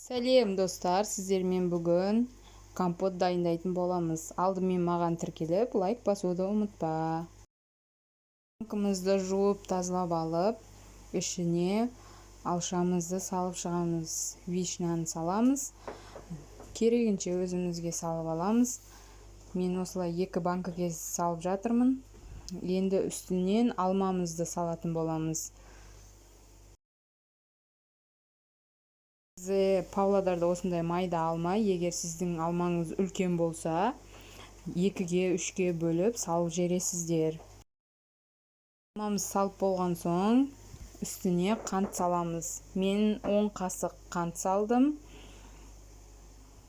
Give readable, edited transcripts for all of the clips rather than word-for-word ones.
Сәлем достар, сіздермен бүгін компот дайындайтын боламыз. Алдымен маған тіркеліп, лайк басуды ұмытпа. Банкымызды жуып, тазалап алып, ішіне алшамызды салып шығамыз. Вишняны саламыз. Керегінше өзімізге салып аламыз. Мен осылай 2 банкіге салып жатырмын. Енді үстінен алмамызды салатын боламыз. Павлодарда осындай майда алма, егер сіздің алмаңыз үлкен болса, 2-ге 3-ге бөліп салып жібересіздер. Алмамыз салып болған соң, үстіне қант саламыз. Мен 10 қасық қант салдым.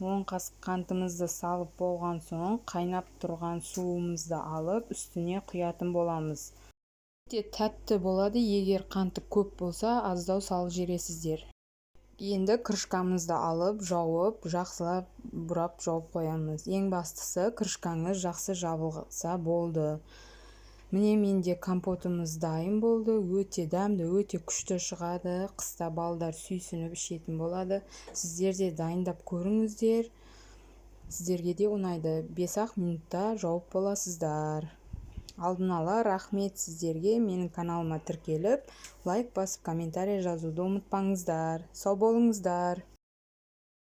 10 қасық қантымызды салып болған соң, қайнап тұрған суымызды алып, үстіне құятын боламыз. Өте тәтті болады, егер қанты көп болса, аздау салып жібересіздер. Енді крышкамызды алып, жауып, жақсылап бұрап жауып қоямыз. Ең бастысы, крышкаңыз жақсы жабылса болды. Міне менде компотымыз дайын болды. Өте дәмді, өте күшті шығады. Қыста балдар сүйсініп ішетін болады. Сіздер де дайындап көріңіздер. Сіздерге де ұнайды. 5-ақ минутта жауып боласыздар. Алдын ала рахмет сіздерге. Менің каналыма тіркеліп, лайк басып, комментарий жазуды ұмытпаңыздар. Сау болыңыздар.